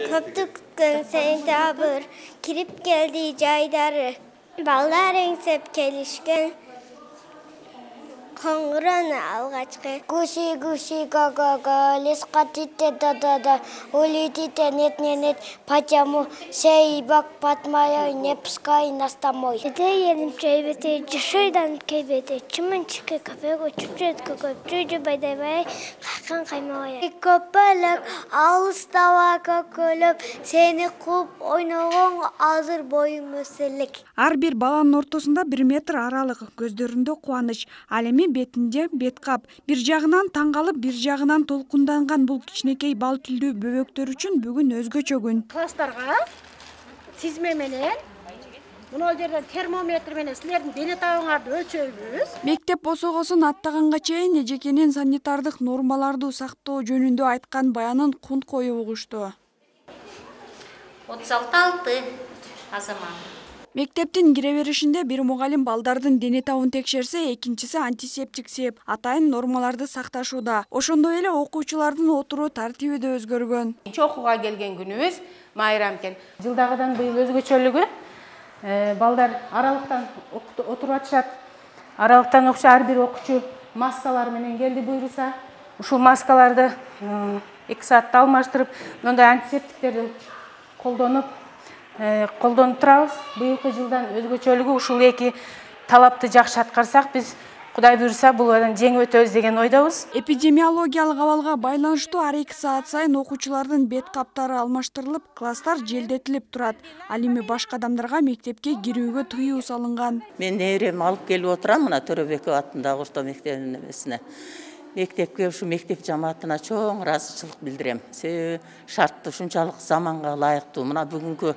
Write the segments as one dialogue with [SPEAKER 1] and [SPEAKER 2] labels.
[SPEAKER 1] Köptü күткөн сентябрь, кирип келди жайдары. Балдар эңсеп келишкен, коңгурон алгачкы. Гуши гуши га-га-га, лескатите да-да-да, улетите нет-нет-нет, почему сей бак патмая не пускай нас домой. Иде елим чайбете, жашойдан кейбете, чымынчыке кафего чүпчет көкөп, чүжү байдабай, какан каймабай. Көпөлөк, алыстава көкөлөп, сени куп ойногон азыр боюң өсөлүк.
[SPEAKER 2] Ар бир баланын ортосунда 1 метр аралык, көздөрүндө кубаныч, ал эми бетинде бет кап. Бир жагынан таң калып, бир жагынан толкунданган бул кичинекей бал тилдүү бөбөктөр үчүн бүгүн өзгөчө күн.
[SPEAKER 3] Класстарга тизме менен мына жерден термометр менен силердин дене табыңарды өлчөйбүз.
[SPEAKER 2] Мектеп босогосун аттаганга чейин эжекенин санитардык нормаларды сактоо жөнүндө айткан баянын кунт коюп угушту.
[SPEAKER 4] 36 азамат.
[SPEAKER 2] Мектептин кире беришинде бир мугалим балдардын дене табын текшерсе, экинчиси антисептик сеп, атайын нормаларды сакташууда. Ошондой эле окуучулардын отуруу тартиби да өзгөргөн.
[SPEAKER 5] Окууга келген күнүбүз майрам экен. Жылдагыдан быйыл өзгөчөлүгү балдар аралыктан отуруп атышат. Аралыктан окушу ар бир окуучу маскалар менен келди буйруса, ушул маскаларды 2 саатта алмаштырып, мындай антисептиктерди колдонуп турабыз. Быйылкы жылдан өзгөчөлүгү ушул эки талапты жакшы аткарсак, биз Кудай буйруса бул жеңип өтөбүз деген ойдобуз.
[SPEAKER 2] Эпидемиологиялык абалга байланыштуу ар 2 саат сайын окуучулардын бет каптары алмаштырылып, класстар желдетилип турат. Ал эми башка адамдарга мектепке кирүүгө тыюу салынган.
[SPEAKER 6] Мен небереми алып келип отурам мына Төрөбеков атындагы орто мектебинин эмесине. Мектепке ушу мектеп жамаатына чоң ыраазычылык билдирем. Себеби шартты ушунчалык заманга ылайыктуу, мына бүгүнкү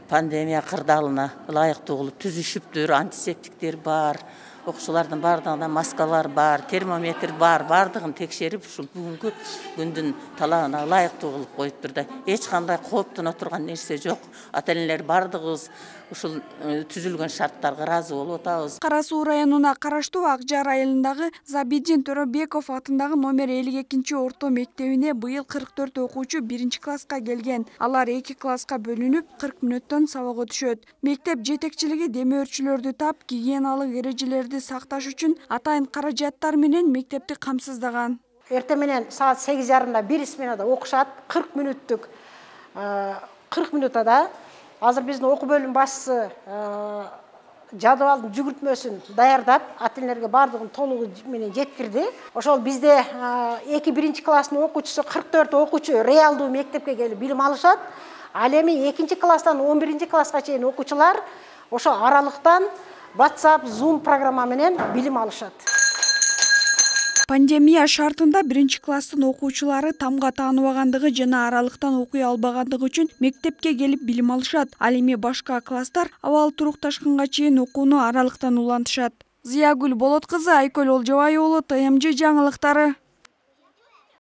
[SPEAKER 6] пандемия кырдаалына ылайыктуу кылып түзүшүптүр, антисептиктер бар, окуучулардын бардыгында маскалар бар, термометр бар, бардыгын текшерип, ушул бүгүнкү күндүн талабына ылайыктуу кылып коюптур да. Эч кандай кооптоно турган нерсе жок. Ата-энелер бардыгыбыз ушул түзүлгөн шарттарга ыраазы болуп атабыз.
[SPEAKER 2] Кара Суу районуна караштуу Ак Жар айылындагы Забидин Төрөбеков атындагы номер 52 орто мектебине быйыл 44 окуучу 1-класска келген. Алар 2 класска бөлүнүп 40 мүнөттөн сабакка түшөт. Мектеп жетекчилиги демөөрчүлөрдү тап, гигиеналык эрежелерди сакташ үчүн атайын каражаттар менен мектепти камсыздаган.
[SPEAKER 3] Эртең менен саат 8:30 бир сменада окушат, 40 мүнөттүк 40 мүнөттө. Азыр биздин окуу бөлүм башчысы жадыбалдын жүгүртмөсүн даярдап, ата-энелерге бардыгын толугу менен жеткирди. Ошол бизде 2-1 класстын окуучусу 44 окуучу реалдуу мектепке келип билим алышат. Ал эми 2 класстан 11 класска чейин окуучулар ошо аралыктан WhatsApp, Zoom программа менен билим алышат.
[SPEAKER 2] Пандемия шартында 1-класстын окуучулары тамга тааныбагандыгы жана аралыктан окуй албагандыгы үчүн мектепке келип билим алышат. Ал эми башка класстар абал турукташканга чейин окууну аралыктан улантышат. Зиягүл Болот кызы, Айкөл Олжобай уулу, ТМЖ жаңылыктары.